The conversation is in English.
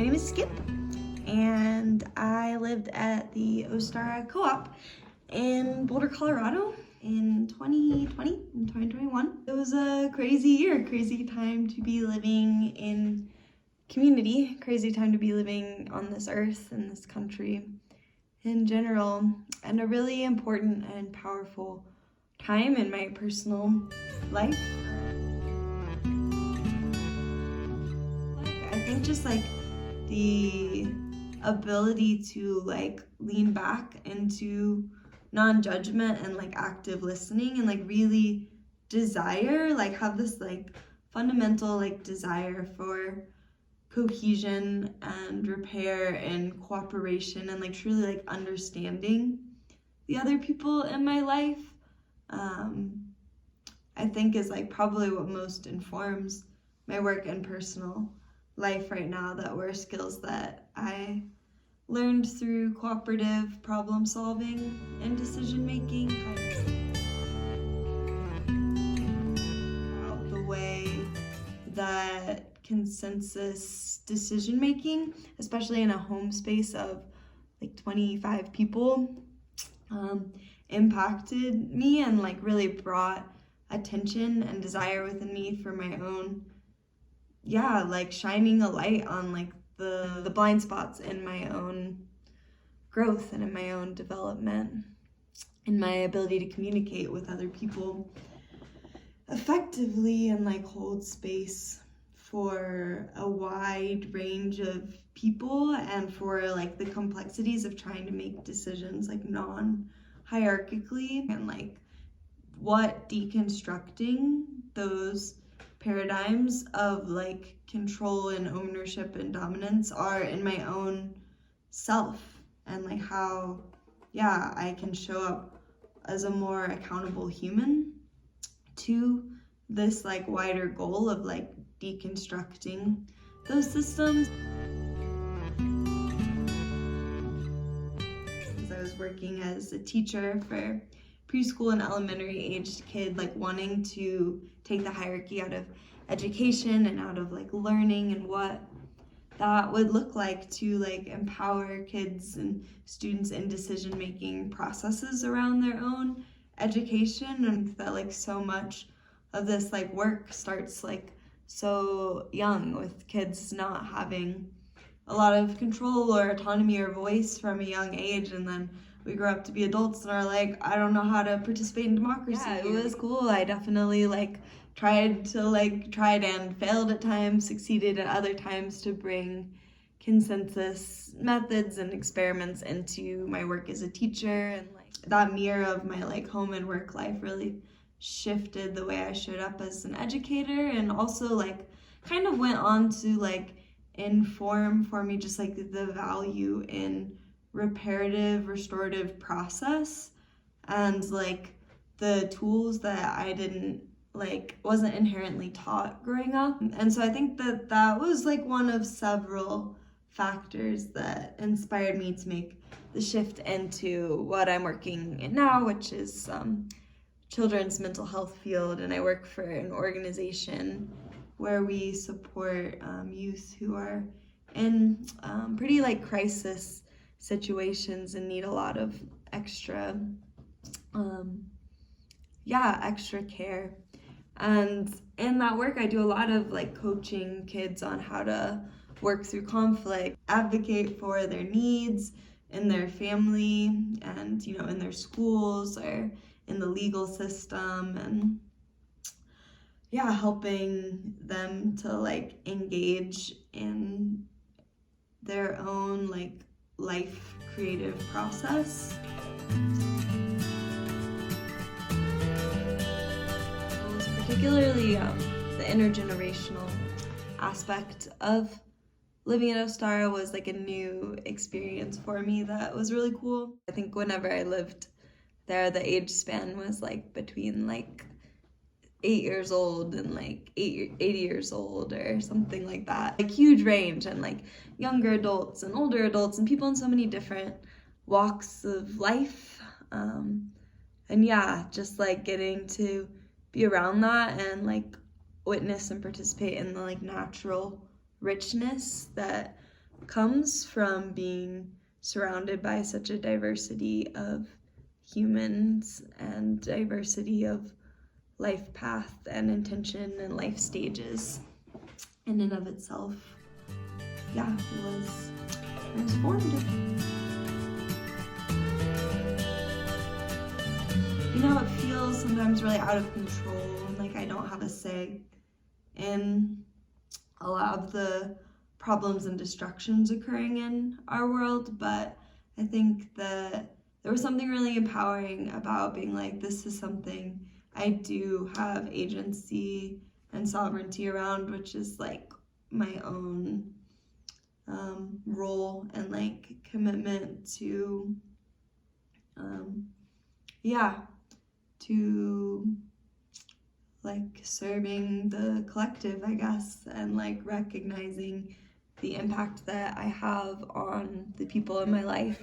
name is Skip, and I lived at the Ostara co-op in Boulder, Colorado in 2020 and 2021. It was a crazy year, crazy time to be living in community, crazy time to be living on this earth and this country in general, and a really important and powerful time in my personal life. I think just like the ability to like lean back into non-judgment and like active listening and like really desire, like have this like fundamental like desire for cohesion and repair and cooperation and like truly like understanding the other people in my life, I think is like probably what most informs my work and personal life right now, that were skills that I learned through cooperative problem solving and decision making, about the way that consensus decision making, especially in a home space of like 25 people, impacted me and like really brought attention and desire within me for my own, like shining a light on like the blind spots in my own growth and in my own development, in my ability to communicate with other people effectively and like hold space for a wide range of people and for like the complexities of trying to make decisions like non-hierarchically, and like what deconstructing those paradigms of like control and ownership and dominance are in my own self, and like how I can show up as a more accountable human to this like wider goal of like deconstructing those systems. As I was working as a teacher for preschool and elementary aged kid, like wanting to take the hierarchy out of education and out of like learning, and what that would look like to like empower kids and students in decision making processes around their own education, and that like so much of this like work starts like so young, with kids not having a lot of control or autonomy or voice from a young age, and then we grow up to be adults and are like, I don't know how to participate in democracy. Yeah, it was cool. I definitely like tried and failed at times, succeeded at other times to bring consensus methods and experiments into my work as a teacher, and like that mirror of my like home and work life really shifted the way I showed up as an educator, and also like kind of went on to like inform for me just like the value in reparative, restorative process, and like the tools that I wasn't inherently taught growing up. And so I think that was like one of several factors that inspired me to make the shift into what I'm working in now, which is children's mental health field. And I work for an organization where we support youth who are in pretty like crisis situations and need a lot of extra care. And in that work I do a lot of like coaching kids on how to work through conflict, advocate for their needs in their family and in their schools or in the legal system, and helping them to like engage in their own like life creative process. Particularly the intergenerational aspect of living in Ostara was like a new experience for me that was really cool. I think whenever I lived there, the age span was like between like 8 years old and like 80 years old or something like that. Like huge range, and like younger adults and older adults and people in so many different walks of life. And just like getting to be around that and like witness and participate in the like natural richness that comes from being surrounded by such a diversity of humans and diversity of life path and intention and life stages in and of itself. Yeah, it was transformative. You know, it feels sometimes really out of control, and like I don't have a say in a lot of the problems and destructions occurring in our world, but I think that there was something really empowering about being like, this is something I do have agency and sovereignty around, which is like my own role and like commitment to to like serving the collective, I guess, and like recognizing the impact that I have on the people in my life